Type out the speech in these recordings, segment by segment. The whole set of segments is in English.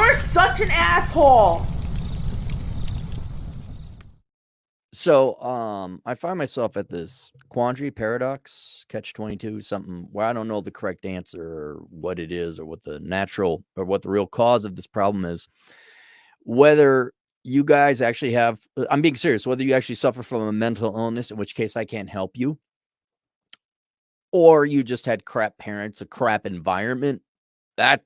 are such an asshole. So, I find myself at this quandary, paradox, catch 22, something where I don't know the correct answer or what it is or what the natural or what the real cause of this problem is. Whether you guys actually have, I'm being serious, whether you actually suffer from a mental illness, in which case I can't help you, or you just had crap parents, a crap environment. That's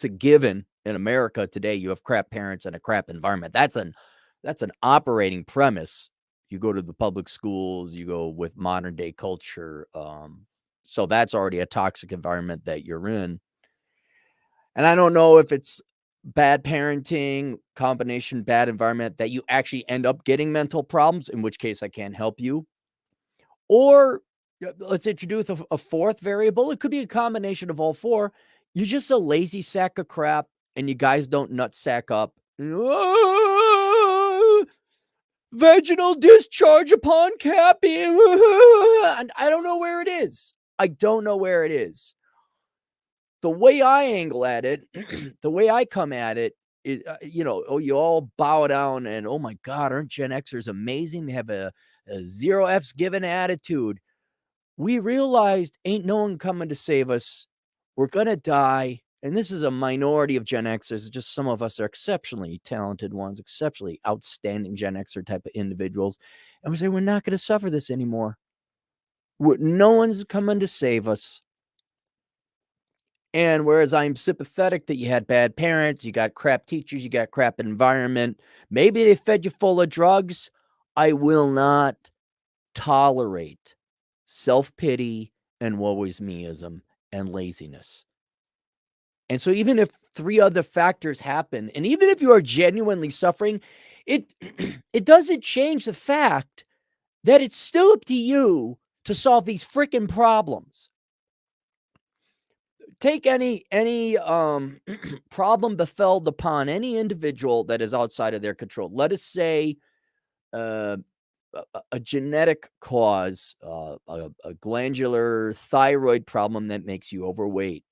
a given in America today. You have crap parents and a crap environment. That's an operating premise. You go to the public schools, you go with modern day culture. So that's already a toxic environment that you're in. And I don't know if it's bad parenting, combination bad environment that you actually end up getting mental problems, in which case I can't help you. Or let's introduce a fourth variable. It could be a combination of all four. You're just a lazy sack of crap and you guys don't nut sack up. Vaginal discharge upon capping. And I don't know where it is. I don't know where it is. The way I angle at it, the way I come at it is, you all bow down and, oh my God, aren't Gen Xers amazing? They have a zero F's given attitude. We realized ain't no one coming to save us. We're going to die. And this is a minority of Gen Xers. Just some of us are exceptionally talented ones, exceptionally outstanding Gen Xer type of individuals. And we say, we're not going to suffer this anymore. No one's coming to save us. And whereas I'm sympathetic that you had bad parents, you got crap teachers, you got crap environment, maybe they fed you full of drugs, I will not tolerate self-pity and woe is meism and laziness. And so even if three other factors happen, and even if you are genuinely suffering, it doesn't change the fact that it's still up to you to solve these freaking problems. Take any problem befell upon any individual that is outside of their control. Let us say a genetic cause, a glandular thyroid problem that makes you overweight.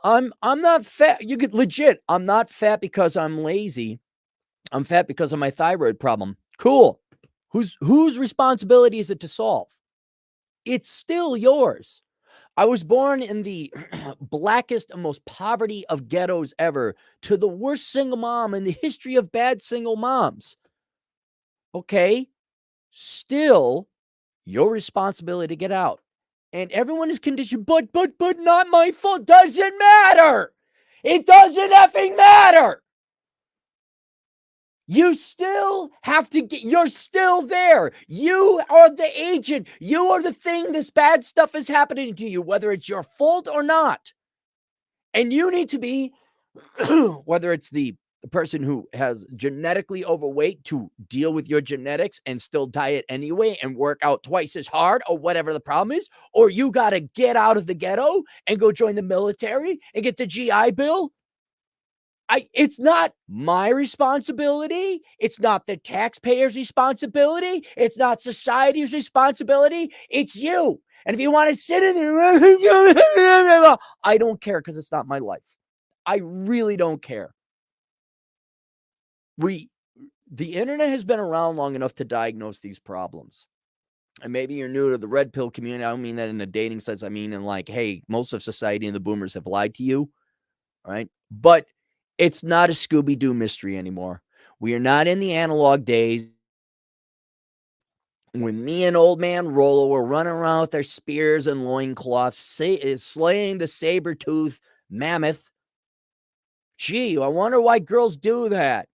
I'm not fat. You get legit. I'm not fat because I'm lazy. I'm fat because of my thyroid problem. Cool. Whose responsibility is it to solve? It's still yours. I was born in the blackest and most poverty of ghettos ever, to the worst single mom in the history of bad single moms. Okay, still your responsibility to get out. And everyone is conditioned, but not my fault. Doesn't matter. It doesn't effing matter. You still have to get, you're still there. You are the agent. You are the thing this bad stuff is happening to you, whether it's your fault or not. And you need to be, whether it's the person who has genetically overweight, to deal with your genetics and still diet anyway and work out twice as hard or whatever the problem is, or you got to get out of the ghetto and go join the military and get the GI Bill. It's not my responsibility. It's not the taxpayer's responsibility. It's not society's responsibility. It's you. And if you want to sit in there, I don't care, because it's not my life. I really don't care. The internet has been around long enough to diagnose these problems. And maybe you're new to the red pill community. I don't mean that in a dating sense. I mean in like, hey, most of society and the boomers have lied to you. Right? But it's not a Scooby-Doo mystery anymore. We are not in the analog days when me and old man Rollo were running around with our spears and loincloths, slaying the saber-toothed mammoth. Gee, I wonder why girls do that.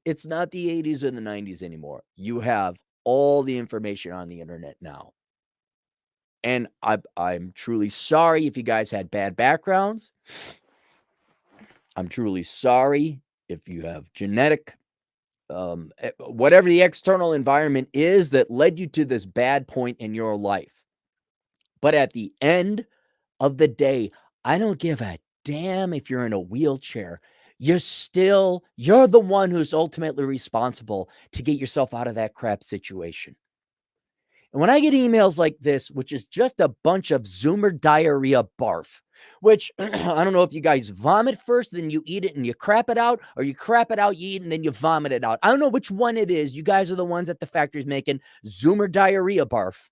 It's not the 80s and the 90s anymore. You have all the information on the internet now. And I'm truly sorry if you guys had bad backgrounds. I'm truly sorry if you have genetic, whatever the external environment is that led you to this bad point in your life. But at the end of the day, I don't give a damn if you're in a wheelchair. You're the one who's ultimately responsible to get yourself out of that crap situation. And when I get emails like this, which is just a bunch of Zoomer diarrhea barf, which I don't know if you guys vomit first, then you eat it and you crap it out, or you crap it out, you eat, and then you vomit it out. I don't know which one it is. You guys are the ones at the factories making Zoomer diarrhea barf.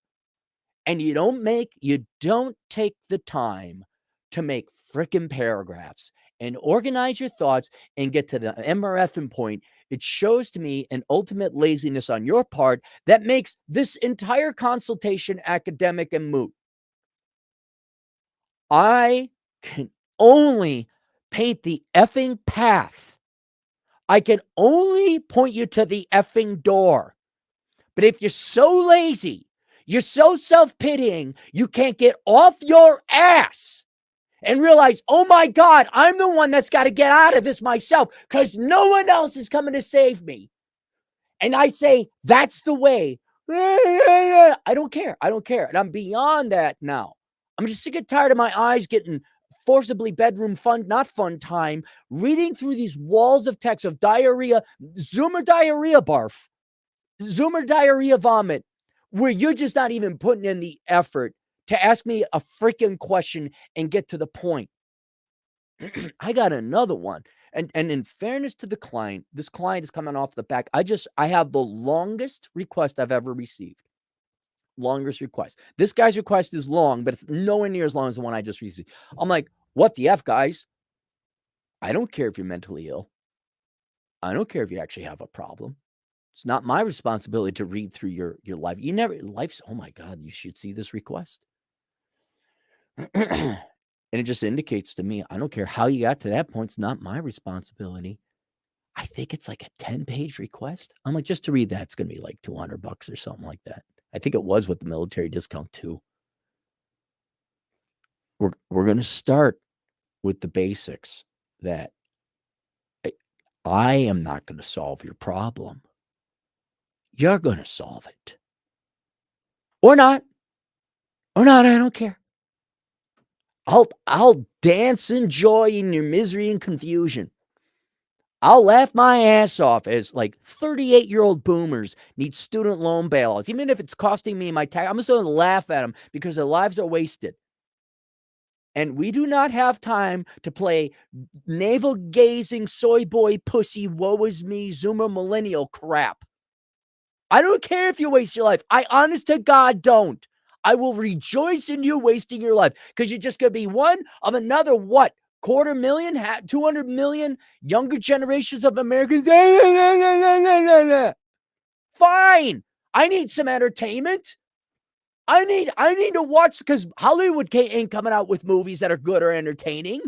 And you don't take the time to make frickin' paragraphs and organize your thoughts and get to the MRF point. It shows to me an ultimate laziness on your part that makes this entire consultation academic and moot. I can only paint the effing path. I can only point you to the effing door. But if you're so lazy, you're so self-pitying, you can't get off your ass and realize, oh my God, I'm the one that's got to get out of this myself because no one else is coming to save me. And I say, that's the way. I don't care. I don't care. And I'm beyond that now. I'm just sick and tired of my eyes getting forcibly bedroom fun, not fun time, reading through these walls of text of diarrhea, Zoomer diarrhea barf, Zoomer diarrhea vomit, where you're just not even putting in the effort to ask me a freaking question and get to the point. I got another one. And in fairness to the client, this client is coming off the back. I have the longest request I've ever received. Longest request. This guy's request is long, but it's nowhere near as long as the one I just received. I'm like, what the F, guys? I don't care if you're mentally ill. I don't care if you actually have a problem. It's not my responsibility to read through your life. Oh my God, you should see this request. And it just indicates to me, I don't care how you got to that point. It's not my responsibility. I think it's like a 10-page request. I'm like, just to read that, it's going to be like $200 or something like that. I think it was with the military discount too. We're going to start with the basics that I am not going to solve your problem. You're going to solve it. Or not. Or not, I don't care. I'll dance in joy in your misery and confusion. I'll laugh my ass off as like 38-year-old boomers need student loan bailouts. Even if it's costing me my tax, I'm just going to laugh at them because their lives are wasted. And we do not have time to play navel-gazing soy boy pussy woe is me Zoomer millennial crap. I don't care if you waste your life. I honest to God don't. I will rejoice in you wasting your life because you're just going to be one of another, what, 250,000, 200 million younger generations of Americans. Fine. I need some entertainment. I need to watch because Hollywood ain't coming out with movies that are good or entertaining.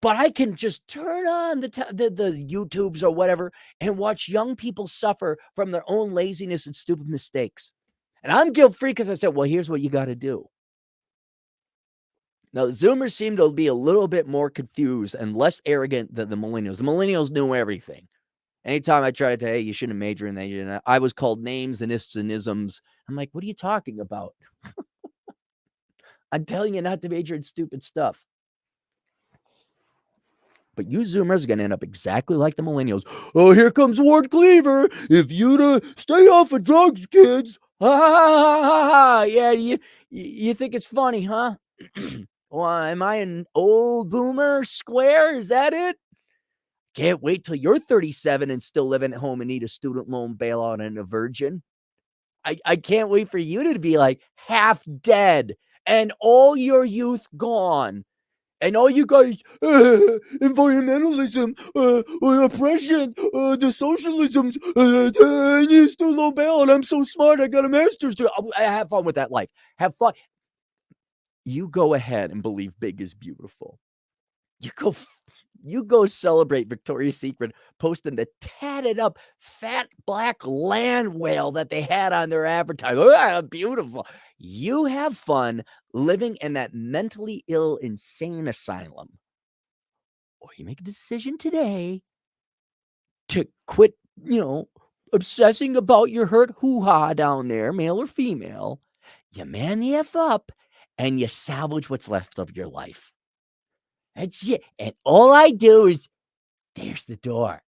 But I can just turn on the YouTubes or whatever and watch young people suffer from their own laziness and stupid mistakes. And I'm guilt-free because I said, well, here's what you got to do. Now, the Zoomers seem to be a little bit more confused and less arrogant than the millennials. The millennials knew everything. Anytime I tried to, hey, you shouldn't major in that, I was called names and ists and isms. I'm like, what are you talking about? I'm telling you not to major in stupid stuff. But you Zoomers are going to end up exactly like the millennials. Oh, here comes Ward Cleaver. If you stay off of drugs, kids. Ha ha ha ha ha. Yeah, you think it's funny, huh? Well, am I an old boomer square? Is that it? Can't wait till you're 37 and still living at home and need a student loan bailout and a virgin. I can't wait for you to be like half dead and all your youth gone. And all you guys, environmentalism, oppression, the socialisms, I need student loan bailout. I'm so smart. I got a master's degree. I have fun with that life. Have fun. You go ahead and believe big is beautiful. You go celebrate Victoria's Secret posting the tatted up fat black land whale that they had on their advertising. Oh, beautiful. You have fun living in that mentally ill, insane asylum. Or you make a decision today to quit, obsessing about your hurt hoo-ha down there, male or female. You man the F up and you salvage what's left of your life. That's it. And all I do is, there's the door.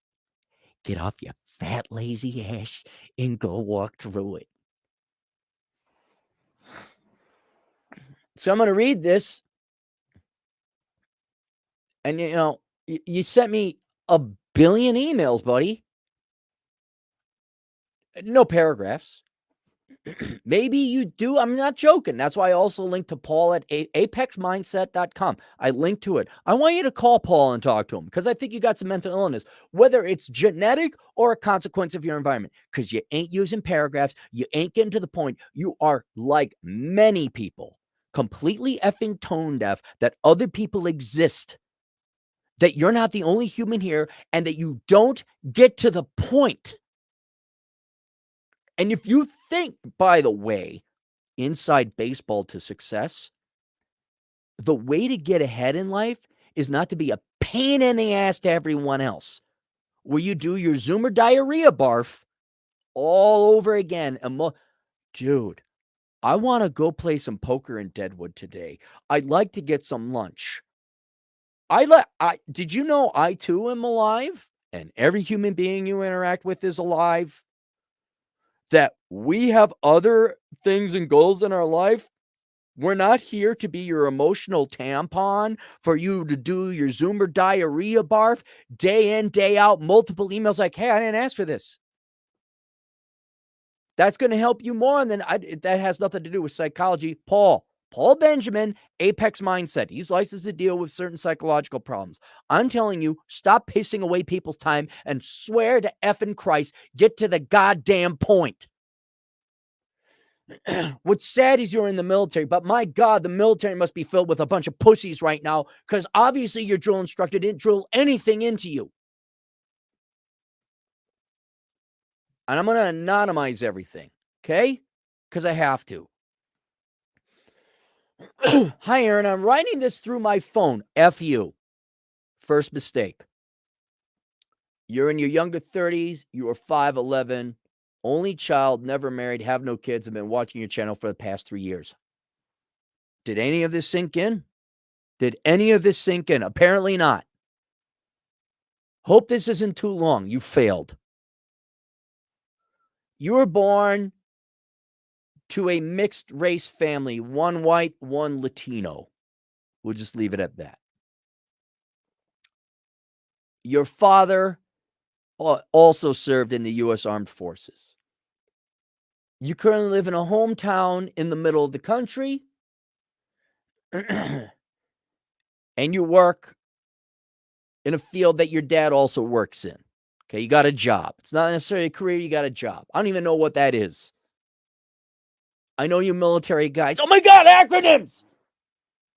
Get off your fat, lazy ass and go walk through it. So I'm going to read this And, you sent me a billion emails, buddy. No paragraphs. Maybe you do. I'm not joking. That's why I also linked to Paul at apexmindset.com. I linked to it. I want you to call Paul and talk to him because I think you got some mental illness, whether it's genetic or a consequence of your environment, because you ain't using paragraphs. You ain't getting to the point. You are like many people, completely effing tone deaf that other people exist, that you're not the only human here, and that you don't get to the point. And if you think, by the way, inside baseball to success, the way to get ahead in life is not to be a pain in the ass to everyone else, where you do your Zoomer diarrhea barf all over again. Dude, I want to go play some poker in Deadwood today. I'd like to get some lunch. Did you know I too am alive? And every human being you interact with is alive? That we have other things and goals in our life. We're not here to be your emotional tampon for you to do your Zoomer diarrhea barf day in, day out, multiple emails like, hey, I didn't ask for this. That's going to help you more. And then that has nothing to do with psychology. Paul Benjamin, Apex Mindset. He's licensed to deal with certain psychological problems. I'm telling you, stop pissing away people's time and swear to effing Christ, get to the goddamn point. What's sad is you're in the military, but my God, the military must be filled with a bunch of pussies right now because obviously your drill instructor didn't drill anything into you. And I'm going to anonymize everything, okay? Because I have to. Hi, Aaron. I'm writing this through my phone. F you. First mistake. You're in your younger 30s. You are 5'11", only child, never married, have no kids, have been watching your channel for the past 3 years. Did any of this sink in? Did any of this sink in? Apparently not. Hope this isn't too long. You failed. You were born to a mixed race family, one white, one Latino. We'll just leave it at that. Your father also served in the U.S. Armed Forces. You currently live in a hometown in the middle of the country, and you work in a field that your dad also works in. Okay, you got a job. It's not necessarily a career, you got a job. I don't even know what that is. I know you military guys. Oh my God, acronyms!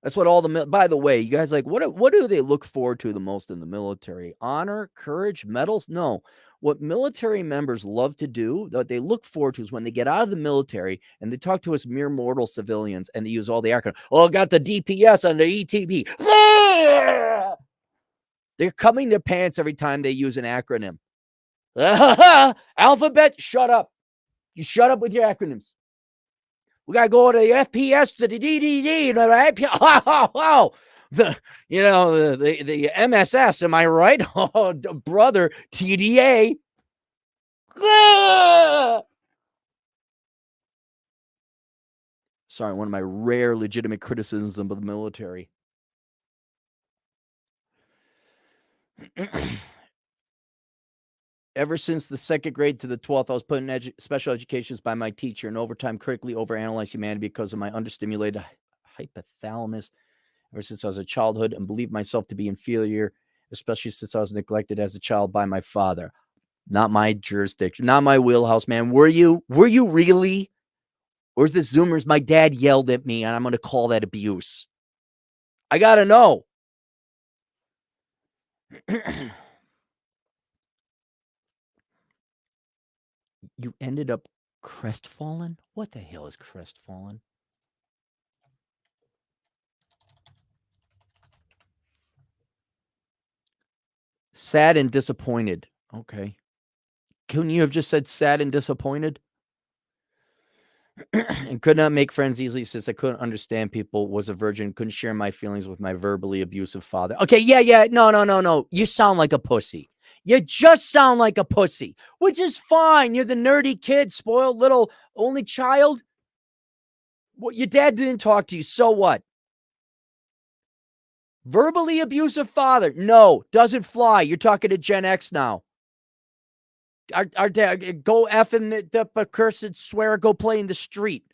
That's what all the, by the way, you guys like, what do they look forward to the most in the military? Honor, courage, medals? No. What military members love to do, what they look forward to is when they get out of the military and they talk to us mere mortal civilians and they use all the acronyms. Oh, I got the DPS and the ETP. They're coming their pants every time they use an acronym. Alphabet, shut up. You shut up with your acronyms. We got to go to the FPS, to the DDD, the MSS, am I right? Oh, brother, TDA. Sorry, one of my rare legitimate criticisms of the military. Ever since the 2nd grade to the 12th, I was put in special educations by my teacher and over time critically overanalyzed humanity because of my understimulated hypothalamus. Ever since I was a childhood and believed myself to be inferior, especially since I was neglected as a child by my father. Not my jurisdiction, not my wheelhouse, man. Were you really? Or is this Zoomers? My dad yelled at me and I'm going to call that abuse. I got to know. You ended up crestfallen? What the hell is crestfallen? Sad and disappointed. Okay. Couldn't you have just said sad and disappointed? And could not make friends easily since I couldn't understand people, was a virgin, couldn't share my feelings with my verbally abusive father. Okay, yeah. No. You sound like a pussy. You just sound like a pussy, which is fine. You're the nerdy kid, spoiled little only child. Well, your dad didn't talk to you, so what? Verbally abusive father. No, doesn't fly. You're talking to Gen X now. Our dad, go effing the accursed swear, go play in the street.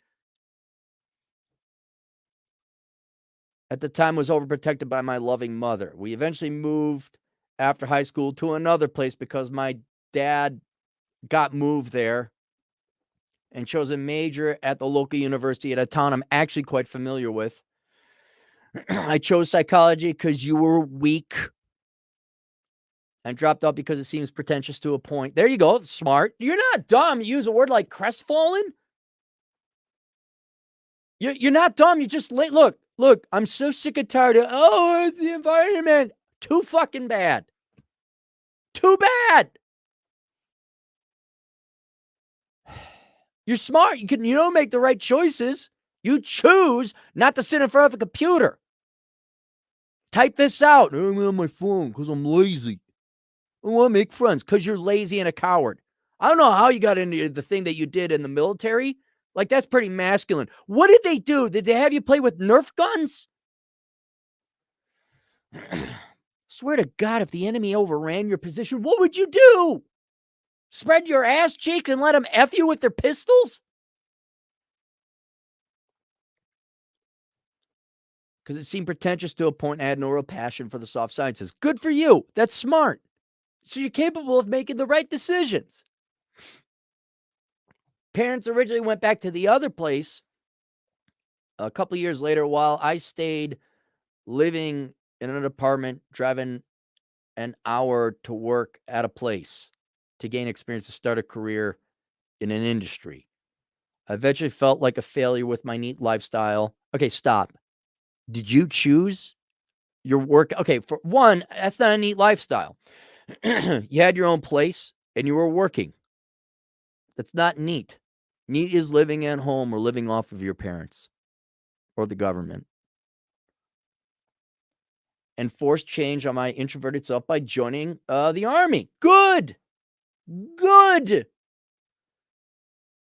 At the time, was overprotected by my loving mother. We eventually moved after high school to another place because my dad got moved there and chose a major at the local university at a town I'm actually quite familiar with. I chose psychology because you were weak and dropped out because it seems pretentious to a point. There you go. Smart. You're not dumb. You use a word like crestfallen. You're not dumb. You just look. I'm so sick and tired of, it's the environment. Too fucking bad. Too bad. You're smart. You don't make the right choices. You choose not to sit in front of a computer. Type this out. I'm on my phone because I'm lazy. I want to make friends because you're lazy and a coward. I don't know how you got into the thing that you did in the military. Like, that's pretty masculine. What did they do? Did they have you play with Nerf guns? Swear to God, if the enemy overran your position, what would you do? Spread your ass cheeks and let them F you with their pistols? Because it seemed pretentious to a point. I had no real passion for the soft sciences. Good for you. That's smart. So you're capable of making the right decisions. Parents originally went back to the other place a couple of years later while I stayed living in an apartment, driving an hour to work at a place to gain experience to start a career in an industry. I eventually felt like a failure with my neat lifestyle. Okay, stop. Did you choose your work? Okay, for one, that's not a neat lifestyle. You had your own place and you were working. That's not neat. Neat is living at home or living off of your parents or the government. And forced change on my introverted self by joining the Army. Good.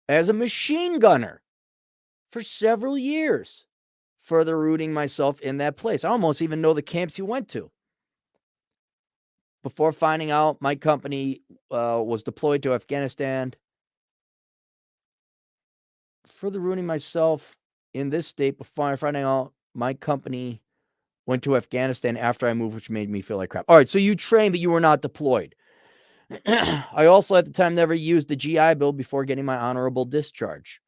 As a machine gunner for several years, further rooting myself in that place. I almost even know the camps you went to. Before finding out my company was deployed to Afghanistan, further rooting myself in this state before finding out my company went to Afghanistan after I moved, which made me feel like crap. All right, so you trained, but you were not deployed. I also, at the time, never used the GI Bill before getting my honorable discharge.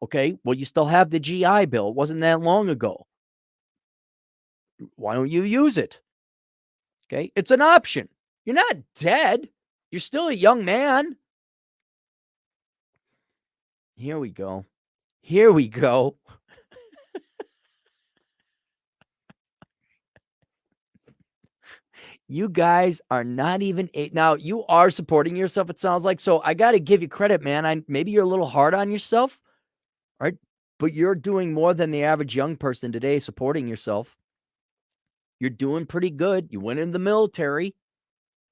Okay, well, you still have the GI Bill. It wasn't that long ago. Why don't you use it? Okay, it's an option. You're not dead. You're still a young man. Here we go. You guys are not even now. You are supporting yourself, it sounds like. So I got to give you credit, man. Maybe you're a little hard on yourself, right? But you're doing more than the average young person today supporting yourself. You're doing pretty good. You went in the military.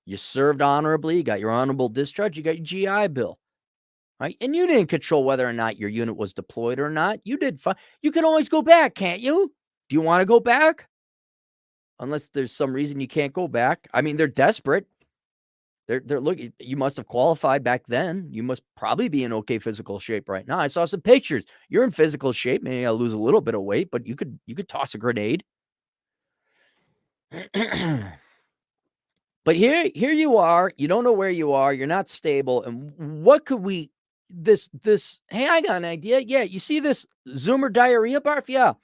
You served honorably. You got your honorable discharge. You got your GI Bill, right? And you didn't control whether or not your unit was deployed or not. You did fine. You can always go back, can't you? Do you want to go back? Unless there's some reason you can't go back. I mean, they're desperate. They're looking. You must have qualified back then. You must probably be in okay physical shape right now. I saw some pictures. You're in physical shape. Maybe I'll lose a little bit of weight, but you could toss a grenade. But here you are. You don't know where you are. You're not stable. And what could we? Hey, I got an idea. Yeah, you see this Zoomer diarrhea barf? Yeah,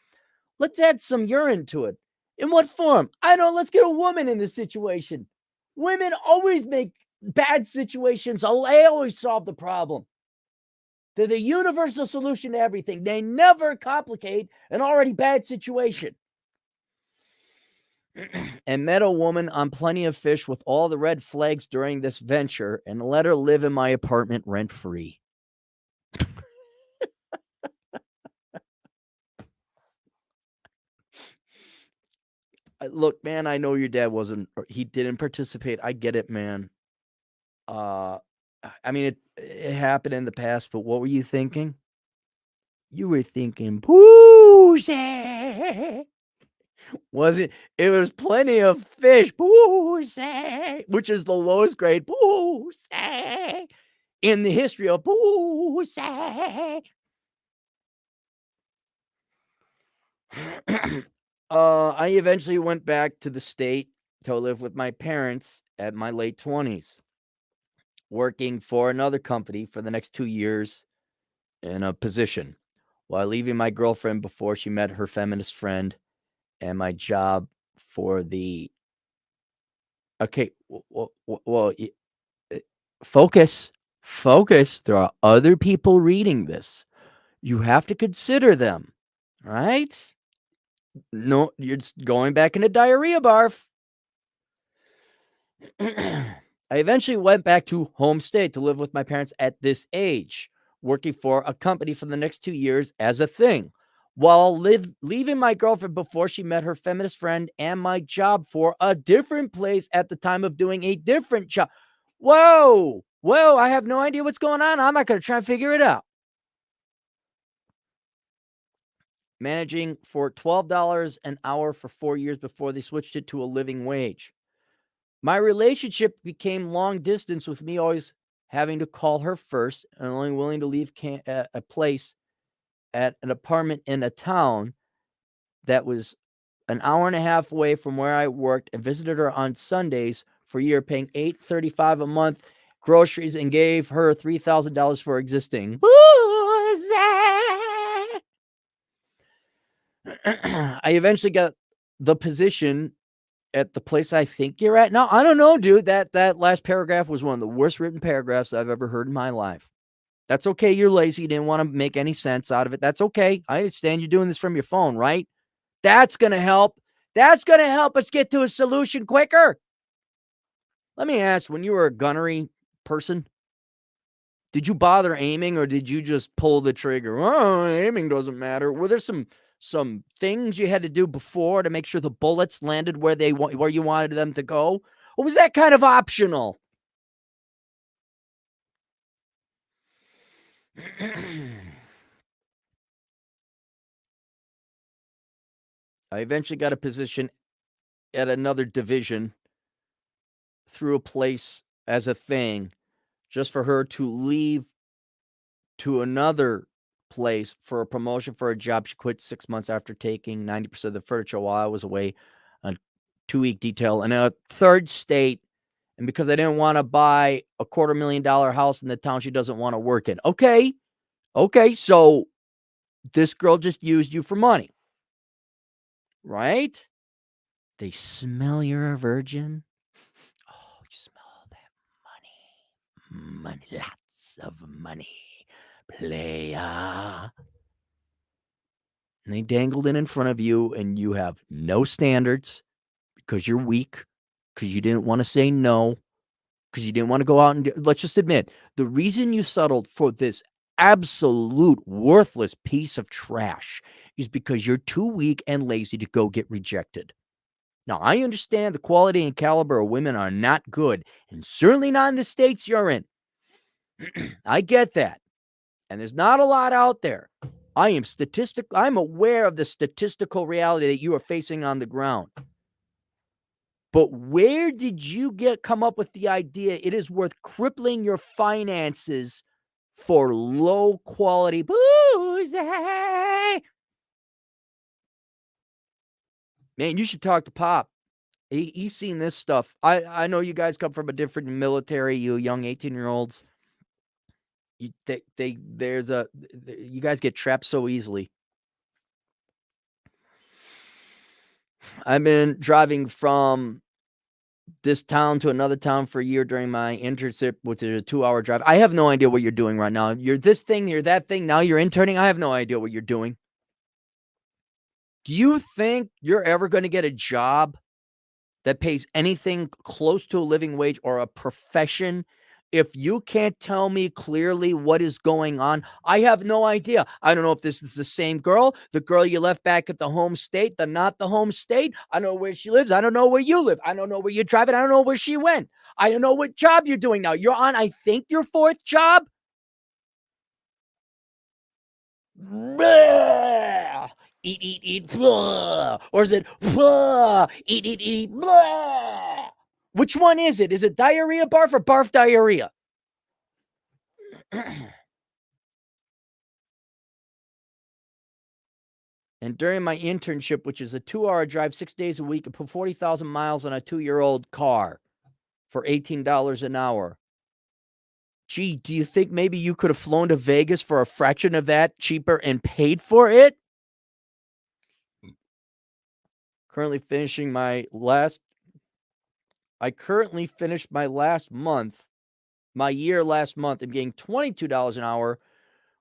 let's add some urine to it. In what form? I don't know. Let's get a woman in this situation. Women always make bad situations. They always solve the problem. They're the universal solution to everything. They never complicate an already bad situation. And met a woman on Plenty of Fish with all the red flags during this venture and let her live in my apartment rent-free. Look, man, I know your dad he didn't participate. I get it, man. I mean, it happened in the past, but what were you thinking? You were thinking, pussy. Wasn't it was plenty of fish, pussy, which is the lowest grade pussy in the history of pussy. I eventually went back to the state to live with my parents at my late 20s, working for another company for the next 2 years in a position, while leaving my girlfriend before she met her feminist friend and my job for the okay, uh, focus, focus. There are other people reading this. You have to consider them, right? No, you're just going back into diarrhea barf. I eventually went back to home state to live with my parents at this age, working for a company for the next 2 years as a thing, while leaving my girlfriend before she met her feminist friend and my job for a different place at the time of doing a different job. Whoa, whoa, I have no idea what's going on. I'm not going to try and figure it out. Managing for $12 an hour for 4 years before they switched it to a living wage. My relationship became long distance with me always having to call her first and only willing to leave a place at an apartment in a town that was an hour and a half away from where I worked and visited her on Sundays for a year, paying $835 a month, groceries, and gave her $3,000 for existing. I eventually got the position at the place I think you're at now. I don't know, dude. That last paragraph was one of the worst written paragraphs I've ever heard in my life. That's okay. You're lazy. You didn't want to make any sense out of it. That's okay. I understand you're doing this from your phone, right? That's going to help. That's going to help us get to a solution quicker. Let me ask, when you were a gunnery person, did you bother aiming or did you just pull the trigger? Oh, aiming doesn't matter. Were there some things you had to do before to make sure the bullets landed where you wanted them to go? Or was that kind of optional? I eventually got a position at another division through a place as a thing just for her to leave to another place for a promotion for a job. She quit 6 months after taking 90% of the furniture while I was away on 2-week detail in a third state. And because I didn't want to buy a $250,000 house in the town she doesn't want to work in. Okay. So this girl just used you for money, right? They smell you're a virgin. Oh, you smell that money. Money, lots of money. Playa. And they dangled it in front of you, and you have no standards because you're weak, because you didn't want to say no, because you didn't want to go out and let's just admit, the reason you settled for this absolute worthless piece of trash is because you're too weak and lazy to go get rejected. Now, I understand the quality and caliber of women are not good, and certainly not in the states you're in. I get that. And there's not a lot out there. I'm aware of the statistical reality that you are facing on the ground. But where did you come up with the idea it is worth crippling your finances for low quality booze? Man, you should talk to Pop. He's seen this stuff. I know you guys come from a different military, you young 18-year-olds. You guys get trapped so easily. I've been driving from this town to another town for a year during my internship, which is a 2-hour drive. I have no idea what you're doing right now. You're this thing, you're that thing. Now you're interning. I have no idea what you're doing. Do you think you're ever going to get a job that pays anything close to a living wage or a profession if you can't tell me clearly what is going on? I have no idea. I don't know if this is the same girl, the girl you left back at the home state, not the home state. I don't know where she lives. I don't know where you live. I don't know where you're driving. I don't know where she went. I don't know what job you're doing now. You're on, I think, your 4th job. Bleh! eat, blah, or is it blah, eat, blah? Which one is it? Is it diarrhea barf or barf diarrhea? And during my internship, which is a 2-hour drive, 6 days a week, I put 40,000 miles on a 2-year-old car for $18 an hour. Gee, do you think maybe you could have flown to Vegas for a fraction of that cheaper and paid for it? Currently finished my last month, last month. I'm getting $22 an hour,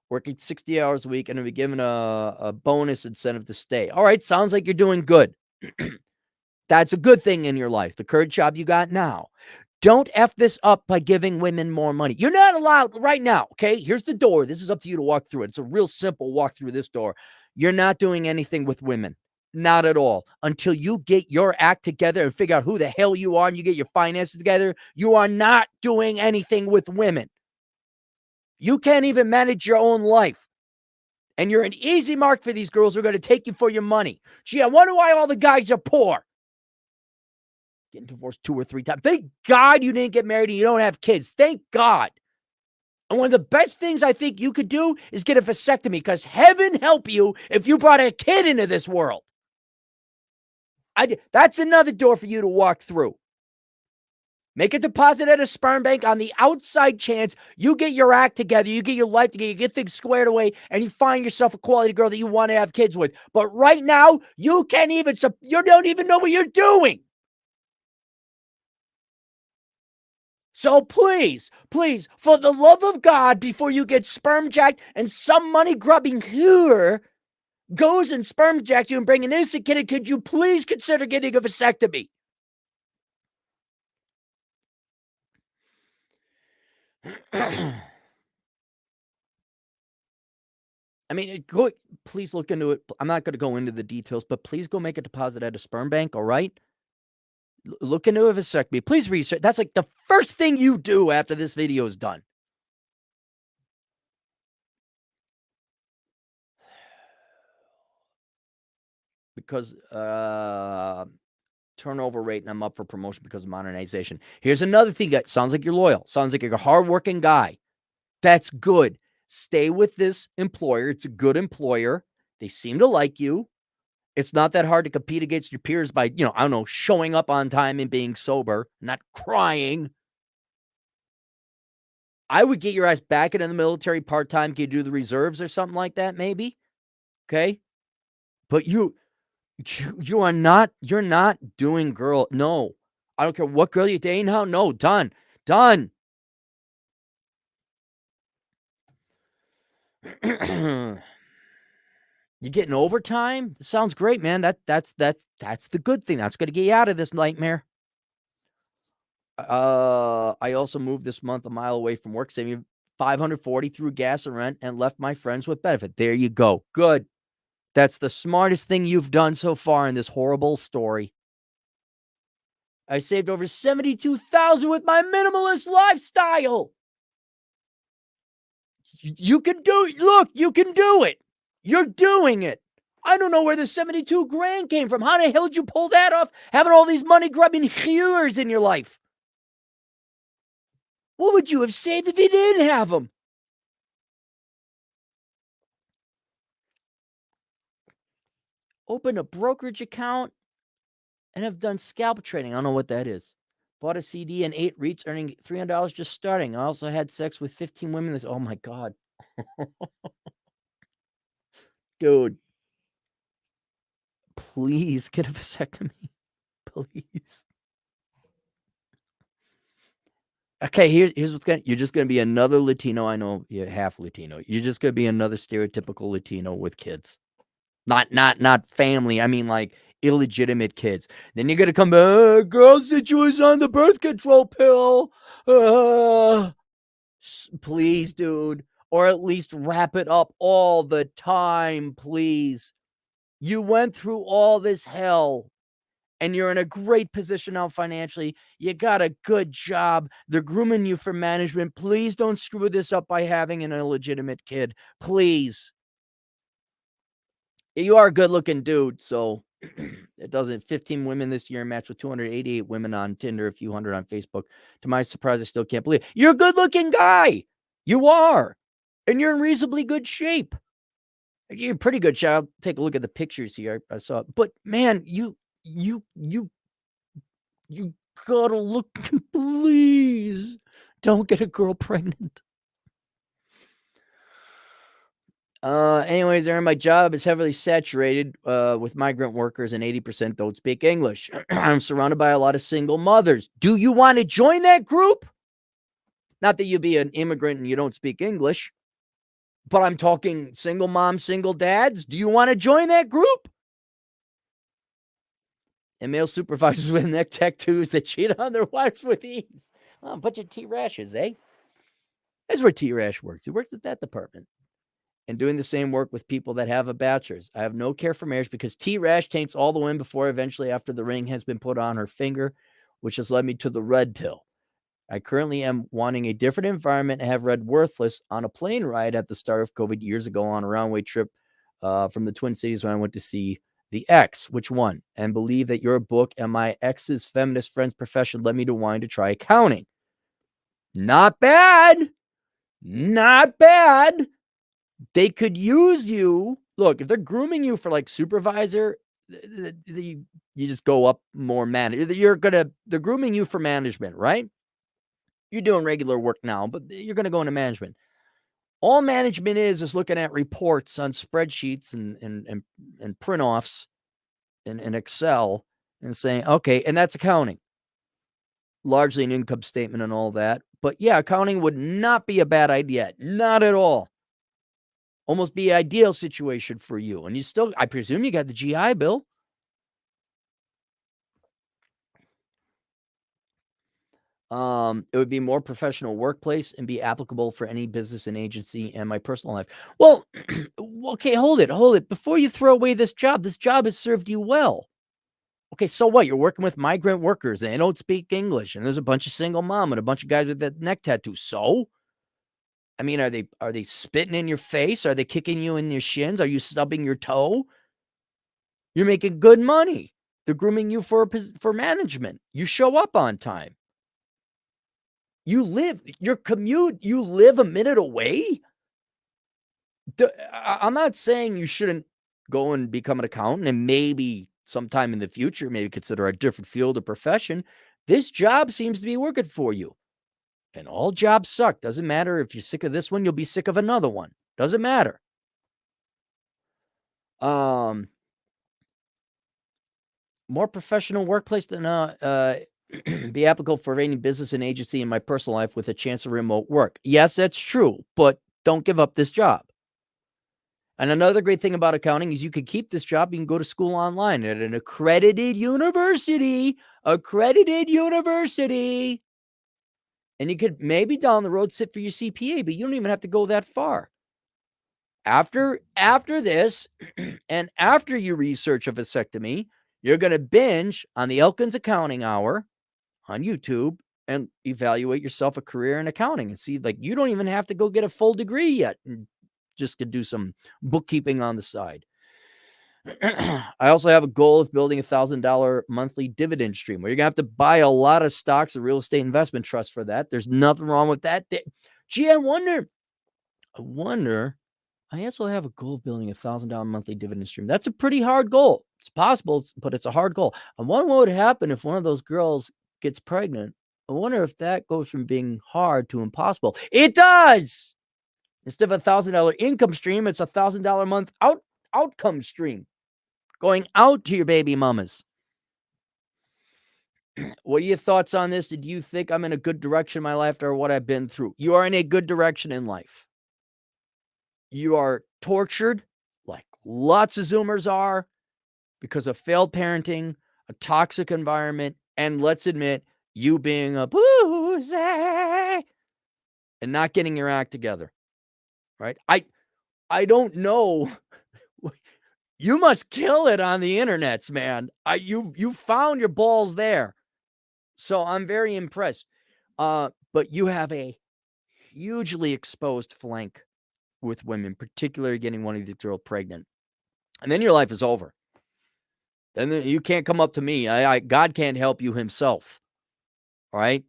working 60 hours a week, and I'll be given a bonus incentive to stay. All right, sounds like you're doing good. That's a good thing in your life, the current job you got now. Don't F this up by giving women more money. You're not allowed right now, okay? Here's the door. This is up to you to walk through it. It's a real simple walk through this door. You're not doing anything with women. Not at all. Until you get your act together and figure out who the hell you are and you get your finances together, you are not doing anything with women. You can't even manage your own life. And you're an easy mark for these girls who are going to take you for your money. Gee, I wonder why all the guys are poor. Getting divorced 2 or 3 times. Thank God you didn't get married and you don't have kids. Thank God. And one of the best things I think you could do is get a vasectomy, because heaven help you if you brought a kid into this world. That's another door for you to walk through. Make a deposit at a sperm bank on the outside chance you get your act together, you get your life together, you get things squared away, and you find yourself a quality girl that you want to have kids with. But right now, you don't even know what you're doing. So please, for the love of God, before you get sperm jacked and some money grubbing here goes and sperm jacks you and bring an innocent kid in, could you please consider getting a vasectomy? I mean, please look into it. I'm not going to go into the details, but please go make a deposit at a sperm bank, all right? Look into a vasectomy. Please research. That's like the first thing you do after this video is done. Because turnover rate, and I'm up for promotion because of modernization. Here's another thing that sounds like you're loyal. Sounds like you're a hardworking guy. That's good. Stay with this employer. It's a good employer. They seem to like you. It's not that hard to compete against your peers by, showing up on time and being sober, not crying. I would get your ass back into the military part-time. Can you do the reserves or something like that, maybe? Okay? But you're not doing girl. No. I don't care what girl you're dating now. No, done. You're getting overtime? Sounds great, man. That's the good thing. That's going to get you out of this nightmare. I also moved this month a mile away from work, saving $540 through gas and rent, and left my friends with benefit. There you go. Good. That's the smartest thing you've done so far in this horrible story. I saved over $72,000 with my minimalist lifestyle. You can do it. Look, you can do it. You're doing it. I don't know where the 72 grand came from. How the hell did you pull that off? Having all these money grubbing years in your life. What would you have saved if you didn't have them? Open a brokerage account and have done scalp trading. I don't know what that is. Bought a CD and 8 REITs, earning $300 just starting. I also had sex with 15 women. Oh my God. Dude. Please get a vasectomy. Please. Okay, here's what's you're just gonna be another Latino. I know you're half Latino. You're just gonna be another stereotypical Latino with kids. Not family. I mean, like, illegitimate kids. Then you're gonna come back. Girl said she was on the birth control pill. Please, dude. Or at least wrap it up all the time, please. You went through all this hell, and you're in a great position now financially. You got a good job. They're grooming you for management. Please don't screw this up by having an illegitimate kid. Please. You are a good-looking dude, so it doesn't 15 women this year match with 288 women on Tinder, a few hundred on Facebook. To my surprise, I still can't believe it. You're a good-looking guy. You are. And you're in reasonably good shape. You're in pretty good shape. I'll take a look at the pictures here. I saw it. But man, you gotta look. Please don't get a girl pregnant. Anyways, Aaron, my job is heavily saturated with migrant workers and 80% don't speak English. I'm surrounded by a lot of single mothers. Do you want to join that group? Not that you be an immigrant and you don't speak English, but I'm talking single moms, single dads. Do you want to join that group? And male supervisors with neck tattoos that cheat on their wives with ease. Oh, a bunch of T-rashes, eh? That's where T-rash works. He works at that department. And doing the same work with people that have a bachelor's. I have no care for marriage because T-rash taints all the women before eventually after the ring has been put on her finger, which has led me to the red pill. I currently am wanting a different environment and have read Worthless on a plane ride at the start of COVID years ago on a roundway trip from the Twin Cities when I went to see The X, which one? And believe that your book and my ex's feminist friend's profession led me to wanting to try accounting. Not bad. Not bad. They could use you. Look, if they're grooming you for like supervisor, you just go up more they're grooming you for management, right? You're doing regular work now, but you're going to go into management. All management is looking at reports on spreadsheets and print offs in Excel and saying, okay, and that's accounting. Largely an income statement and all that. But yeah, accounting would not be a bad idea. Not at all. Almost be an ideal situation for you. And you still, I presume you got the GI Bill. It would be more professional workplace and be applicable for any business and agency and my personal life. Well, okay, hold it. Before you throw away this job has served you well. Okay, so what? You're working with migrant workers and they don't speak English, and there's a bunch of single mom and a bunch of guys with that neck tattoo. So, I mean, are they spitting in your face? Are they kicking you in your shins? Are you stubbing your toe? You're making good money. They're grooming you for management. You show up on time. You live a minute away. I'm not saying you shouldn't go and become an accountant and maybe sometime in the future, maybe consider a different field or profession. This job seems to be working for you. And all jobs suck. Doesn't matter if you're sick of this one, you'll be sick of another one. Doesn't matter. More professional workplace than be applicable for any business and agency in my personal life with a chance of remote work. Yes, that's true, but don't give up this job. And another great thing about accounting is you could keep this job. You can go to school online at an accredited university. And you could maybe down the road sit for your CPA, but you don't even have to go that far. After this, and after you research a vasectomy, you're going to binge on the Elkins Accounting Hour on YouTube and evaluate yourself a career in accounting and see, like, you don't even have to go get a full degree yet. And just could do some bookkeeping on the side. I also have a goal of building $1,000 monthly dividend stream where you're going to have to buy a lot of stocks or real estate investment trusts for that. There's nothing wrong with that. Gee, I wonder. I also have a goal of building $1,000 monthly dividend stream. That's a pretty hard goal. It's possible, but it's a hard goal. I wonder what would happen if one of those girls gets pregnant. I wonder if that goes from being hard to impossible. It does. Instead of $1,000 income stream, it's $1,000 a month outcome stream going out to your baby mamas. What are your thoughts on this? Did you think I'm in a good direction in my life or what I've been through? You are in a good direction in life. You are tortured like lots of Zoomers are because of failed parenting, a toxic environment, and let's admit, you being a boozy and not getting your act together. Right? I don't know. You must kill it on the internets, man. You found your balls there. So I'm very impressed. But you have a hugely exposed flank with women, particularly getting one of these girls pregnant. And then your life is over. Then you can't come up to me. God can't help you himself. All right.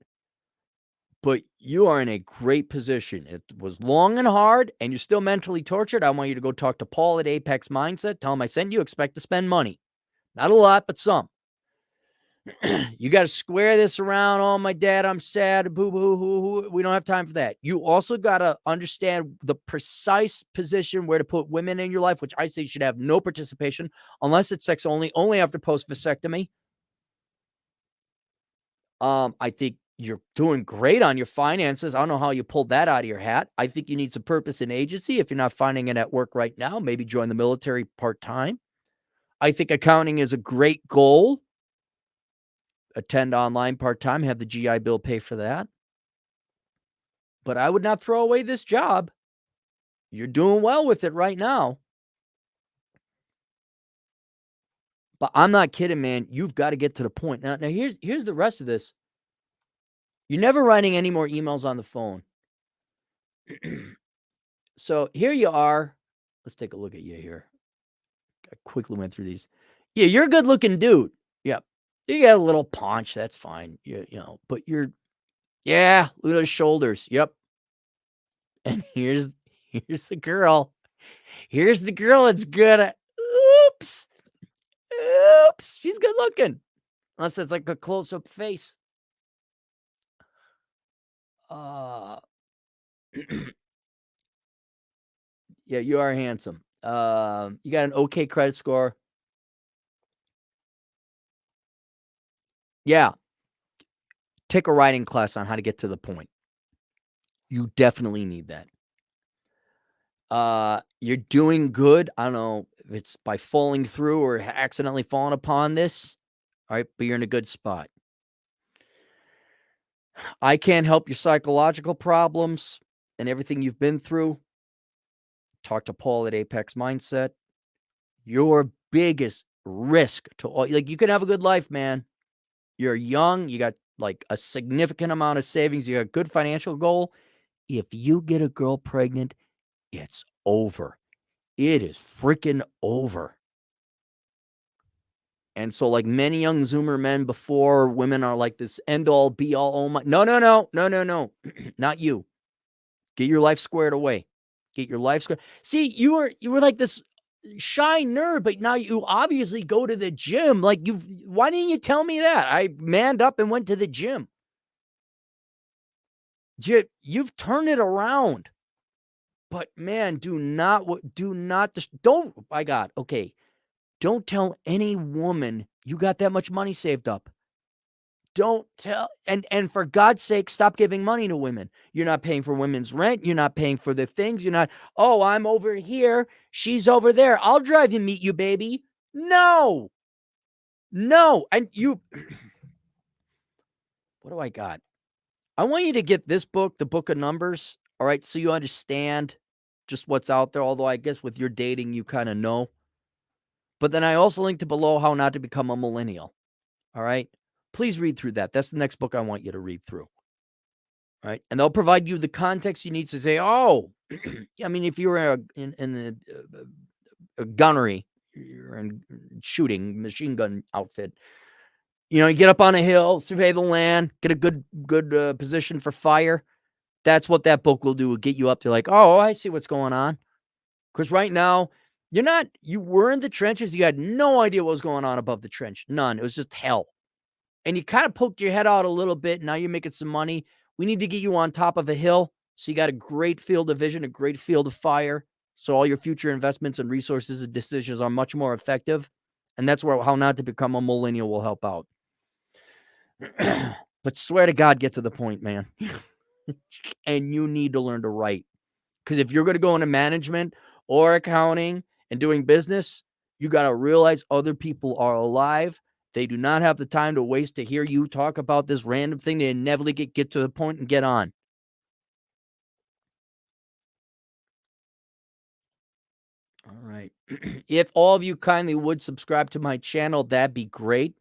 But you are in a great position. It was long and hard, and you're still mentally tortured. I want you to go talk to Paul at Apex Mindset. Tell him I sent you. Expect to spend money. Not a lot, but some. You got to square this around. Oh, my dad, I'm sad. Boo, boo, hoo, hoo. We don't have time for that. You also got to understand the precise position where to put women in your life, which I say should have no participation unless it's sex only after post vasectomy. I think you're doing great on your finances. I don't know how you pulled that out of your hat. I think you need some purpose and agency. If you're not finding it at work right now, maybe join the military part-time. I think accounting is a great goal. Attend online part-time, have the GI Bill pay for that. But I would not throw away this job. You're doing well with it right now. But I'm not kidding, man. You've got to get to the point. Now here's the rest of this. You're never writing any more emails on the phone. So here you are. Let's take a look at you here. I quickly went through these. Yeah, you're a good-looking dude. Yeah. You got a little paunch. That's fine. But look at those shoulders. Yep. And here's the girl. Here's the girl that's good at, oops. She's good looking. Unless it's like a close-up face. Yeah, you are handsome. You got an okay credit score. Yeah. Take a writing class on how to get to the point. You definitely need that. You're doing good. I don't know if it's by falling through or accidentally falling upon this. All right, but you're in a good spot. I can't help your psychological problems and everything you've been through. Talk to Paul at Apex Mindset. Your biggest risk to all, like, you can have a good life, man. You're young. You got like a significant amount of savings. You got a good financial goal. If you get a girl pregnant, it's over. It is freaking over. And so, like many young Zoomer men before, women are like this end all be all. Oh my, no, not you. Get your life squared away. Get your life squared. See, you were like this shy nerd, but now you obviously go to the gym. Like why didn't you tell me that? I manned up and went to the gym. You've turned it around. But man, don't tell any woman you got that much money saved up. Don't tell, and for God's sake, stop giving money to women. You're not paying for women's rent. You're not paying for the things. You're not, oh, I'm over here. She's over there. I'll drive you, meet you, baby. No. And you, what do I got? I want you to get this book, The Book of Numbers. All right. So you understand just what's out there. Although I guess with your dating, you kind of know. But then I also linked to below How Not to Become a Millennial. All right. Please read through that. That's the next book I want you to read through. All right. And they'll provide you the context you need to say, oh, I mean, if you were in the gunnery, you're in shooting machine gun outfit, you get up on a hill, survey the land, get a good position for fire. That's what that book will do. Will get you up to like, oh, I see what's going on. Because right now, you were in the trenches. You had no idea what was going on above the trench. None. It was just hell. And you kind of poked your head out a little bit. Now you're making some money. We need to get you on top of a hill. So you got a great field of vision, a great field of fire. So all your future investments and resources and decisions are much more effective. And that's where How Not to Become a Millennial will help out. But swear to God, get to the point, man. And you need to learn to write. Because if you're going to go into management or accounting and doing business, you got to realize other people are alive. They do not have the time to waste to hear you talk about this random thing. They inevitably get to the point and get on. All right. If all of you kindly would subscribe to my channel, that'd be great.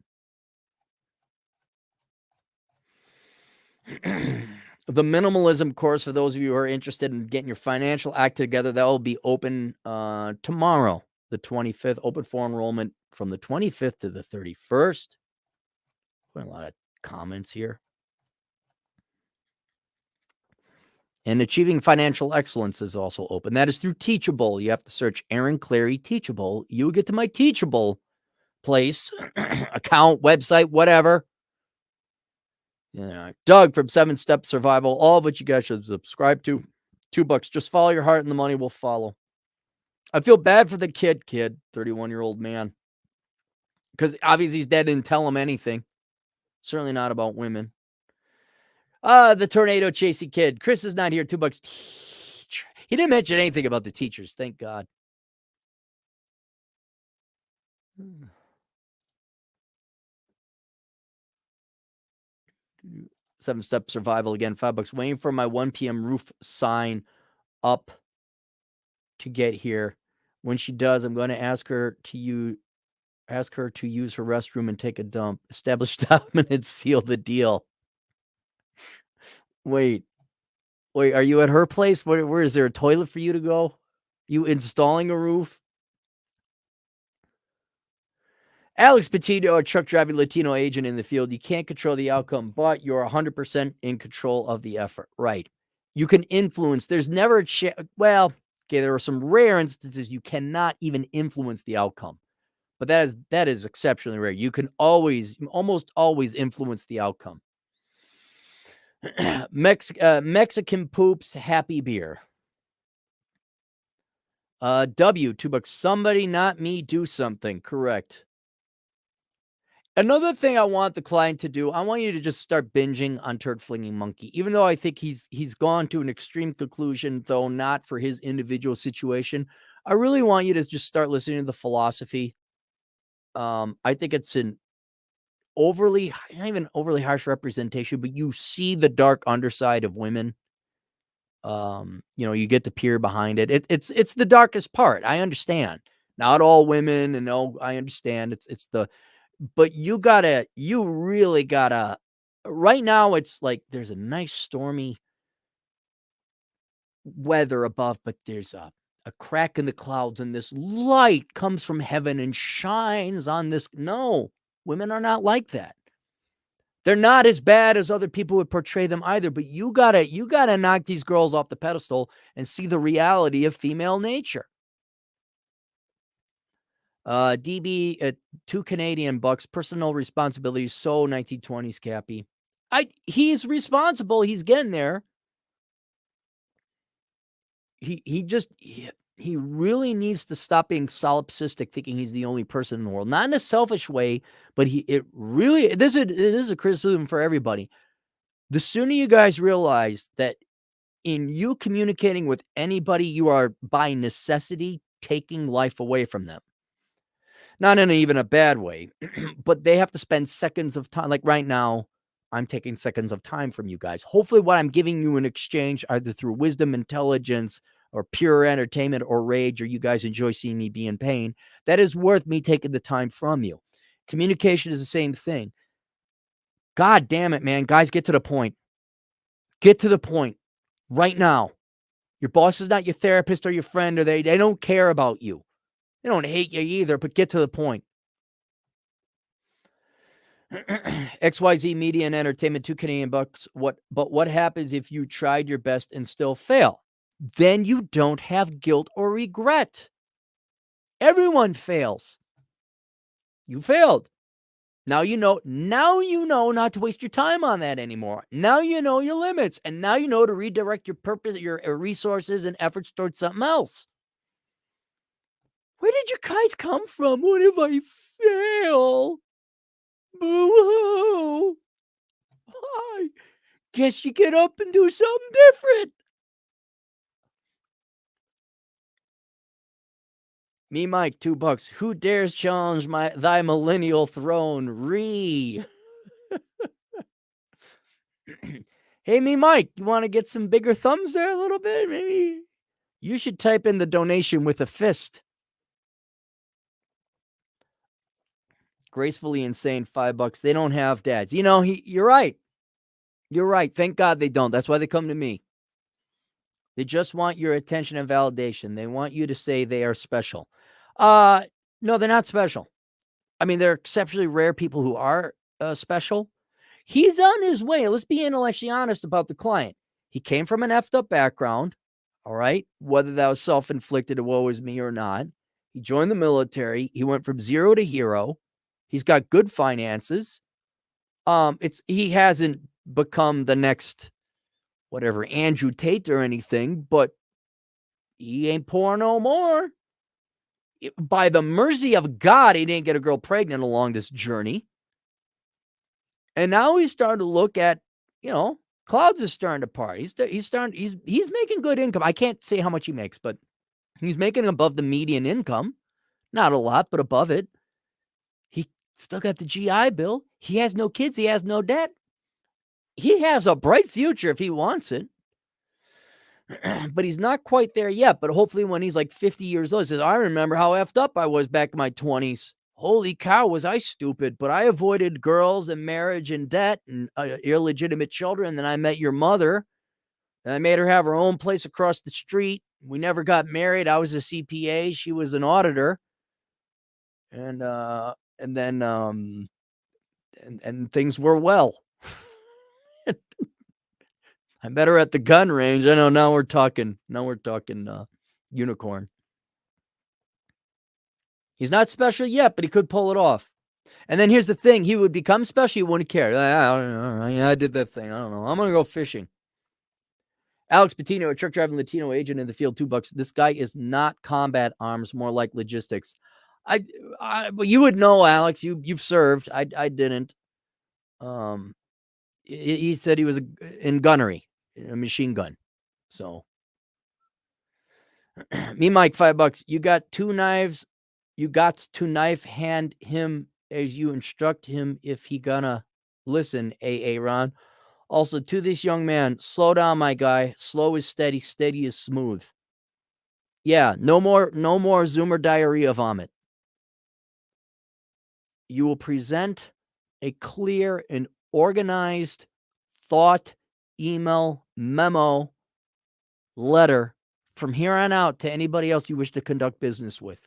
The minimalism course, for those of you who are interested in getting your financial act together, that will be open tomorrow. the 25th. Open for enrollment from the 25th to the 31st. A lot of comments here. And Achieving Financial Excellence is also open. That is through Teachable. You have to search Aaron Clarey Teachable. You get to my Teachable place, account, website, whatever. Doug from 7 Step Survival. All of which you guys should subscribe to. $2. Just follow your heart and the money will follow. I feel bad for the kid, 31-year-old man. Because obviously his dad didn't tell him anything. Certainly not about women. The tornado chasing kid. Chris is not here. $2. Teacher. He didn't mention anything about the teachers. Thank God. 7 Step Survival again. $5. Waiting for my 1 p.m. roof sign up to get here. When she does, I'm going to ask her to use her restroom and take a dump. Establish dominance, seal the deal. Wait, are you at her place? Where is there a toilet for you to go? You installing a roof? Alex Petito, a truck driving Latino agent in the field. You can't control the outcome, but you're 100% in control of the effort. Right. You can influence. There's never a chance. Well, okay, there are some rare instances you cannot even influence the outcome. But that is exceptionally rare. You can almost always influence the outcome. Mexican Poops Happy Beer. $2. Somebody, not me, do something. Correct. Another thing I want the client to do, I want you to just start binging on Turd Flinging Monkey. Even though I think he's gone to an extreme conclusion, though not for his individual situation, I really want you to just start listening to the philosophy. I think it's an not even overly harsh representation, but you see the dark underside of women. You get to peer behind it. It's the darkest part. I understand. Not all women, and I understand. But you really gotta. Right now, it's like there's a nice stormy weather above, but there's a crack in the clouds, and this light comes from heaven and shines on this. No. Women are not like that. They're not as bad as other people would portray them either, but you gotta knock these girls off the pedestal and see the reality of female nature. DB at $2 Canadian. Personal responsibility. So 1920s Cappy. He's responsible. He's getting there. He really needs to stop being solipsistic, thinking he's the only person in the world. Not in a selfish way, but it is a criticism for everybody. The sooner you guys realize that in you communicating with anybody, you are by necessity taking life away from them. Not in even a bad way, but they have to spend seconds of time. Like right now, I'm taking seconds of time from you guys. Hopefully what I'm giving you in exchange, either through wisdom, intelligence, or pure entertainment or rage, or you guys enjoy seeing me be in pain, that is worth me taking the time from you. Communication is the same thing. God damn it, man. Guys, get to the point. Get to the point right now. Your boss is not your therapist or your friend, or they don't care about you. They don't hate you either, but get to the point. XYZ Media and Entertainment, $2 Canadian. What happens if you tried your best and still fail? Then you don't have guilt or regret. Everyone fails. You failed. Now you know not to waste your time on that anymore. Now you know your limits, and now you know to redirect your purpose, your resources and efforts towards something else. Where did you guys come from? What if I fail? Boo-hoo. I guess you get up and do something different. Me, Mike, $2. Who dares challenge thy millennial throne? Hey, me, Mike, you want to get some bigger thumbs there a little bit? Maybe you should type in the donation with a fist. Gracefully Insane, $5. They don't have dads. You're right. You're right. Thank God they don't. That's why they come to me. They just want your attention and validation. They want you to say they are special. No, they're not special. I mean, they're exceptionally rare people who are special. He's on his way. Let's be intellectually honest about the client. He came from an effed up background. All right. Whether that was self-inflicted, woe is me or not. He joined the military. He went from zero to hero. He's got good finances. He hasn't become the next whatever Andrew Tate or anything, but he ain't poor no more. By the mercy of God, he didn't get a girl pregnant along this journey. And now he's starting to look at, clouds is starting to part. He's making good income. I can't say how much he makes, but he's making above the median income. Not a lot, but above it. He still got the GI Bill. He has no kids. He has no debt. He has a bright future if he wants it. But he's not quite there yet. But hopefully when he's like 50 years old, he says, I remember how effed up I was back in my 20s. Holy cow, was I stupid. But I avoided girls and marriage and debt and illegitimate children. And then I met your mother. And I made her have her own place across the street. We never got married. I was a CPA. She was an auditor. And then things were well. I met her at the gun range. I know now we're talking unicorn. He's not special yet, but he could pull it off. And then here's the thing. He would become special. He wouldn't care. I did that thing. I don't know. I'm going to go fishing. Alex Patino, a truck driving Latino agent in the field, $2. This guy is not combat arms, more like logistics. But you would know, Alex. You've served. I didn't. He said he was in gunnery, a machine gun. So, me, Mike, $5. You got 2 knives. You got to knife hand him as you instruct him if he gonna listen, AA Ron. Also, to this young man, slow down, my guy. Slow is steady. Steady is smooth. Yeah, no more Zoomer diarrhea vomit. You will present a clear and organized thought, email, memo, letter from here on out to anybody else you wish to conduct business with.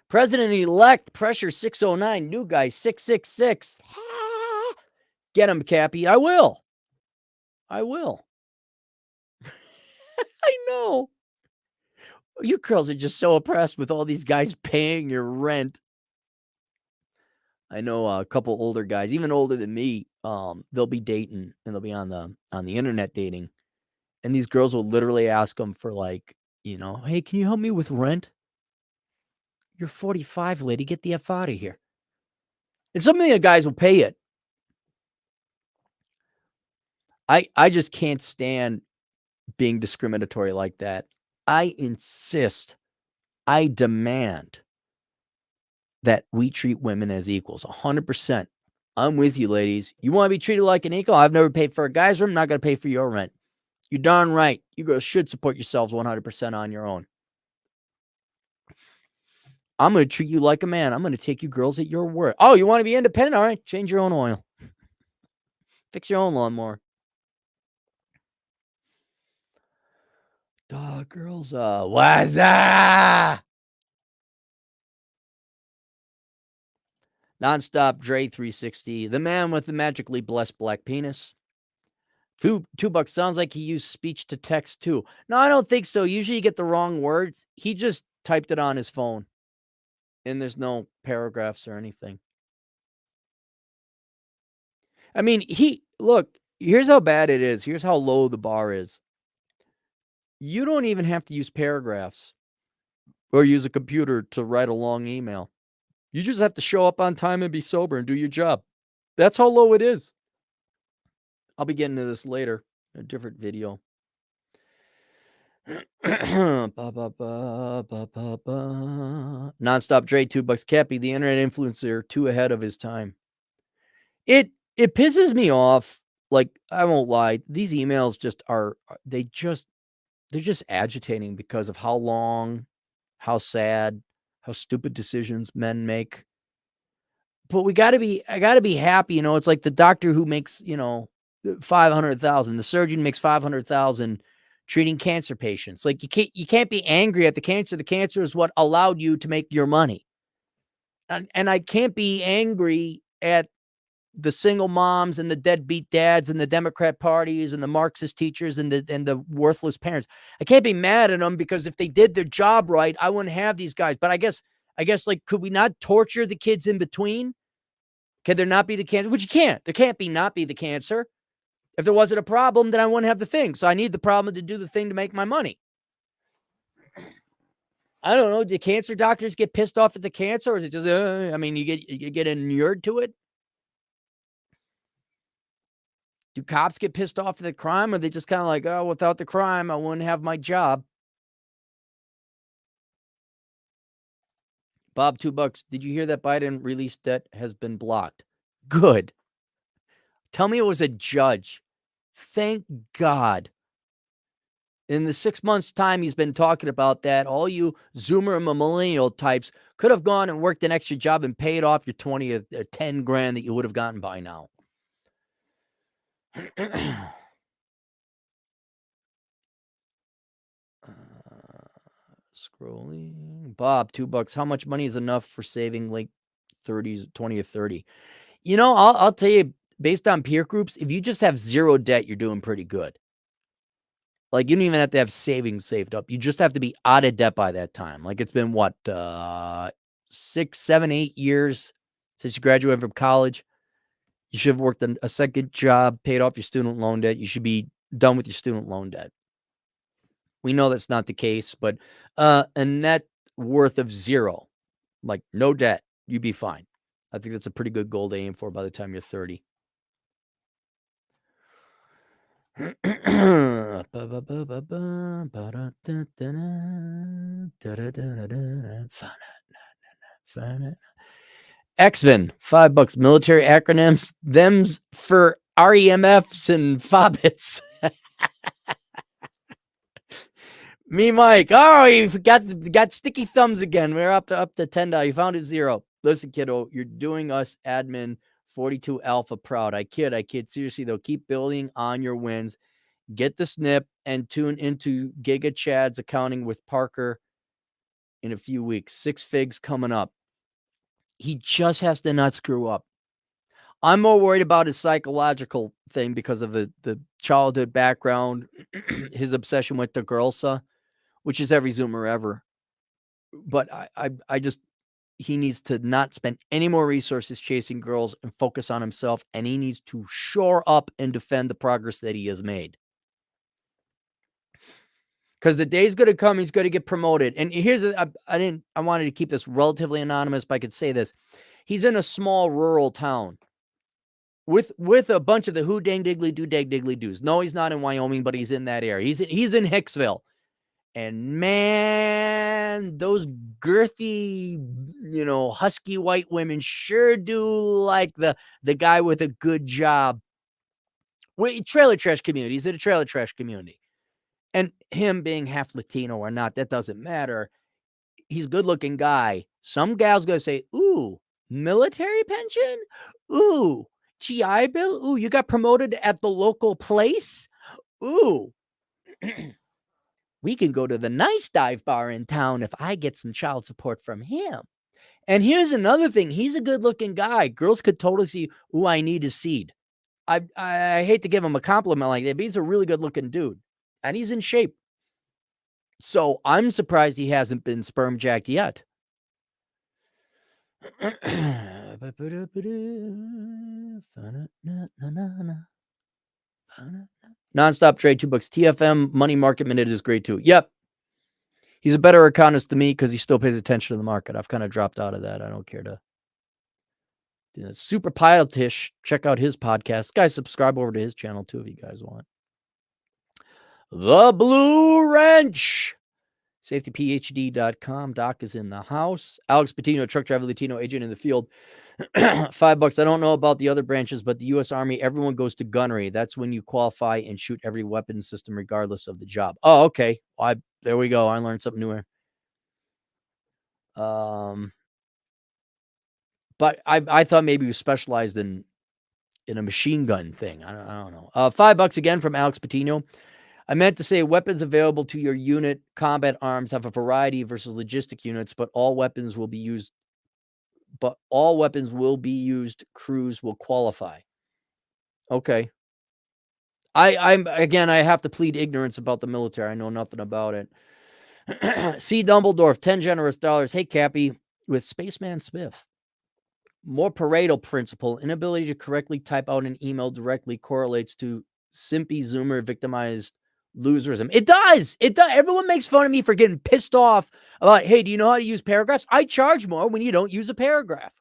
President-elect, pressure 609, new guy 666. Get him, Cappy. I will. I know. You girls are just so oppressed with all these guys paying your rent. I know a couple older guys, even older than me. They'll be dating and they'll be on the internet dating, and these girls will literally ask them for hey, can you help me with rent? You're 45, lady. Get the F out of here. And some of the guys will pay it. I just can't stand being discriminatory like that. I insist, I demand that we treat women as equals, 100%. I'm with you, ladies. You want to be treated like an equal? I've never paid for a guy's room. I'm not going to pay for your rent. You're darn right. You girls should support yourselves 100% on your own. I'm going to treat you like a man. I'm going to take you girls at your word. Oh, you want to be independent? All right, change your own oil. Fix your own lawnmower. Dog girls, what's up? Nonstop Dre 360. The man with the magically blessed black penis. $2 sounds like he used speech to text too. No, I don't think so. Usually you get the wrong words. He just typed it on his phone. And there's no paragraphs or anything. I mean, look, here's how bad it is. Here's how low the bar is. You don't even have to use paragraphs or use a computer to write a long email. You just have to show up on time and be sober and do your job. That's how low it is. I'll be getting to this later, a different video. Nonstop Dre, $2. Cappy, the internet influencer, too ahead of his time. It pisses me off. Like, I won't lie. These emails they're just agitating because of how long, how sad, how stupid decisions men make. But I gotta be happy. It's like the doctor who makes, $500,000. The surgeon makes $500,000 treating cancer patients. Like you can't be angry at the cancer. The cancer is what allowed you to make your money. And I can't be angry at the single moms and the deadbeat dads and the Democrat parties and the Marxist teachers and the worthless parents. I can't be mad at them because if they did their job right, I wouldn't have these guys. But I guess like, could we not torture the kids in between? Can there not be the cancer? Which you can't. There can't be not be the cancer. If there wasn't a problem, then I wouldn't have the thing. So I need the problem to do the thing to make my money. I don't know. Do cancer doctors get pissed off at the cancer, or is it just? I mean, you get inured to it. Do cops get pissed off at the crime, or are they just kind of like, oh, without the crime, I wouldn't have my job? Bob, $2. Did you hear that Biden released debt has been blocked? Good. Tell me it was a judge. Thank God. In the 6 months' time he's been talking about that, all you Zoomer and millennial types could have gone and worked an extra job and paid off your 20 or 10 grand that you would have gotten by now. Scrolling. Bob, $2. How much money is enough for saving like 30s, 20 or 30? You know, I'll tell you, based on peer groups, if you just have zero debt, you're doing pretty good. Like, you don't even have to have savings saved up. You just have to be out of debt by that time. Like, it's been what, 6, 7, 8 years since you graduated from college. You should have worked a second job, paid off your student loan debt. You should be done with your student loan debt. We know that's not the case, but a net worth of zero, like no debt, you'd be fine. I think that's a pretty good goal to aim for by the time you're 30. Xvin, $5. Military acronyms, them's for REMFs and FOBITs. Me, Mike. Oh, you got sticky thumbs again. We're up to $10. You found it $0. Listen, kiddo, you're doing us admin 42 Alpha proud. I kid. Seriously, though, keep building on your wins. Get the snip and tune into Giga Chad's accounting with Parker in a few weeks. 6 figs coming up. He just has to not screw up. I'm more worried about his psychological thing because of the childhood background, his obsession with the girlsa, which is every Zoomer ever. But I just, he needs to not spend any more resources chasing girls and focus on himself. And he needs to shore up and defend the progress that he has made. Because the day's going to come, he's going to get promoted. And here's, I wanted to keep this relatively anonymous, but I could say this. He's in a small rural town with a bunch of the who dang diggly do dag diggly doos. No, he's not in Wyoming, but he's in that area. He's in Hicksville. And man, those girthy, husky white women sure do like the guy with a good job. Trailer trash community. He's in a trailer trash community. And him being half Latino or not, that doesn't matter. He's a good-looking guy. Some gal's going to say, ooh, military pension? Ooh, GI Bill? Ooh, you got promoted at the local place? Ooh. We can go to the nice dive bar in town if I get some child support from him. And here's another thing. He's a good-looking guy. Girls could totally see, ooh, I need his seed. I hate to give him a compliment like that, but he's a really good-looking dude. And he's in shape. So I'm surprised he hasn't been sperm jacked yet. Nonstop trade, $2. TFM Money Market Minute is great too. Yep. He's a better economist than me because he still pays attention to the market. I've kind of dropped out of that. I don't care to. Super Pilotish, check out his podcast. Guys, subscribe over to his channel too if you guys want. The Blue Wrench. SafetyPhD.com. Doc is in the house. Alex Patino, truck driver, Latino agent in the field. $5. I don't know about the other branches, but the U.S. Army, everyone goes to gunnery. That's when you qualify and shoot every weapon system regardless of the job. Oh, okay. There we go. I learned something new here. But I thought maybe you specialized in a machine gun thing. I don't know. $5 again from Alex Patino. I meant to say weapons available to your unit. Combat arms have a variety versus logistic units, but all weapons will be used. Crews will qualify. Okay. I'm again, I have to plead ignorance about the military. I know nothing about it. C. Dumbledore, 10 generous dollars. Hey, Cappy, with Spaceman Smith. More Pareto principle, inability to correctly type out an email directly correlates to simpy Zoomer victimized loserism. It does. It does. Everyone makes fun of me for getting pissed off about, hey, do you know how to use paragraphs? I charge more when you don't use a paragraph.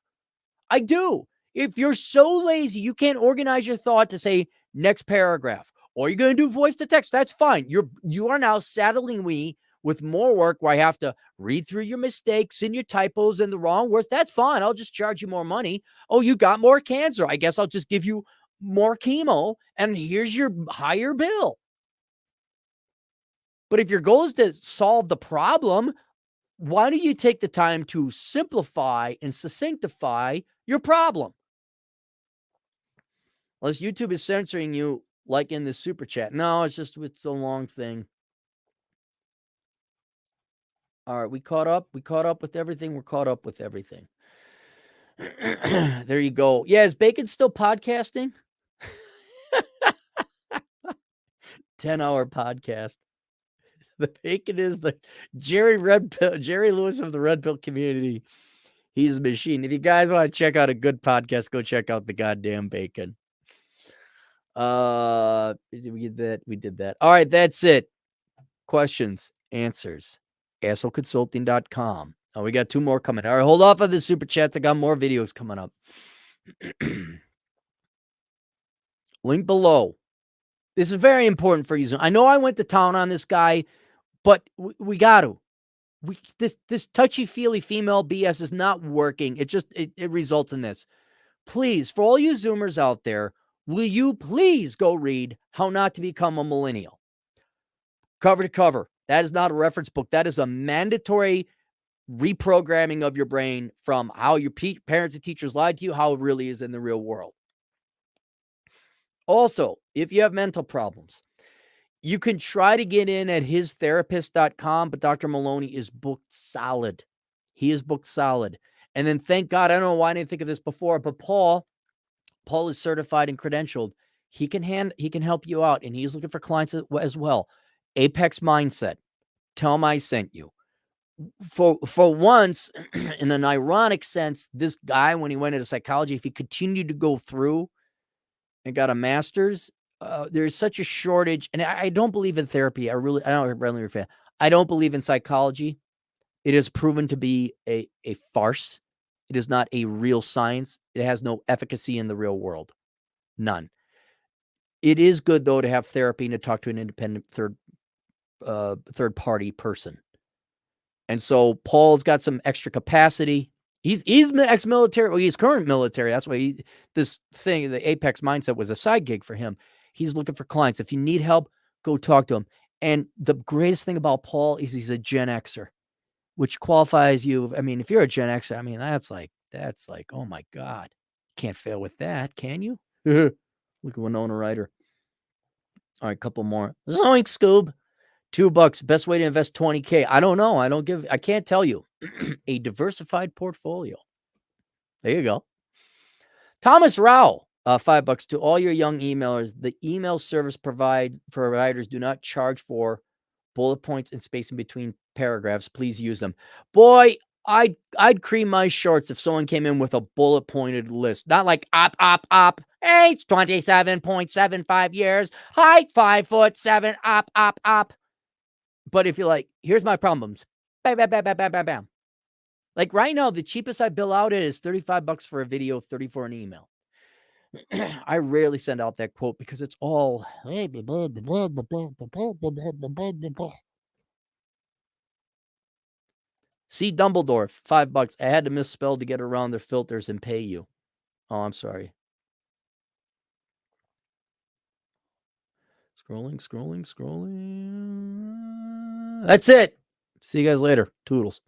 I do. If you're so lazy, you can't organize your thought to say next paragraph, or you're going to do voice to text, that's fine. You are now saddling me with more work where I have to read through your mistakes and your typos and the wrong words. That's fine. I'll just charge you more money. Oh, you got more cancer. I guess I'll just give you more chemo and here's your higher bill. But if your goal is to solve the problem, why don't you take the time to simplify and succinctify your problem? Unless YouTube is censoring you like in the super chat. No, it's a long thing. All right, we caught up. We caught up with everything. We're caught up with everything. There you go. Yeah, is Bacon still podcasting? 10-hour podcast. The Bacon is the Jerry Lewis of the Red Pill community. He's a machine. If you guys want to check out a good podcast, go check out the goddamn Bacon. We did that. We did that. All right, that's it. Questions, answers. assholeconsulting.com. Oh, we got 2 more coming. All right, hold off on the super chats. I got more videos coming up. Link below. This is very important for you. I know I went to town on this guy, but we got to. This touchy-feely female BS is not working. It results in this. Please, for all you Zoomers out there, will you please go read How Not to Become a Millennial? Cover to cover. That is not a reference book. That is a mandatory reprogramming of your brain from how your parents and teachers lied to you, how it really is in the real world. Also, if you have mental problems, you can try to get in at histherapist.com, but Dr. Maloney is booked solid. He is booked solid. And then thank God, I don't know why I didn't think of this before, but Paul is certified and credentialed. He can help you out, and he's looking for clients as well. Apex Mindset. Tell him I sent you. For once, in an ironic sense, this guy, when he went into psychology, if he continued to go through and got a master's, there's such a shortage. And I don't believe in therapy. I don't really fan. I don't believe in psychology. It is proven to be a farce. It is not a real science. It has no efficacy in the real world. None. It is good, though, to have therapy and to talk to an independent third party person. And so Paul's got some extra capacity. He's ex-military. Well, he's current military. That's why the Apex Mindset was a side gig for him. He's looking for clients. If you need help, go talk to him. And the greatest thing about Paul is he's a Gen Xer, which qualifies you. I mean, if you're a Gen Xer, I mean, that's like, oh my God. Can't fail with that, can you? Look at Winona Ryder. All right, couple more. Zoink, Scoob. $2. Best way to invest $20K. I don't know. I can't tell you. A diversified portfolio. There you go. Thomas Rao, $5 to all your young emailers. The email service providers do not charge for bullet points and spacing between paragraphs. Please use them. Boy, I'd cream my shorts if someone came in with a bullet pointed list. Not like op. Age 27.75 years. Height 5'7". Op. But if you're like, here's my problems. Bam, bam, bam, bam, bam, bam, bam. Like right now, the cheapest I bill out is $35 for a video, $30 for an email. I rarely send out that quote because it's all. C. Dumbledore, $5. I had to misspell to get around their filters and pay you. Oh, I'm sorry. Scrolling. That's it. See you guys later. Toodles.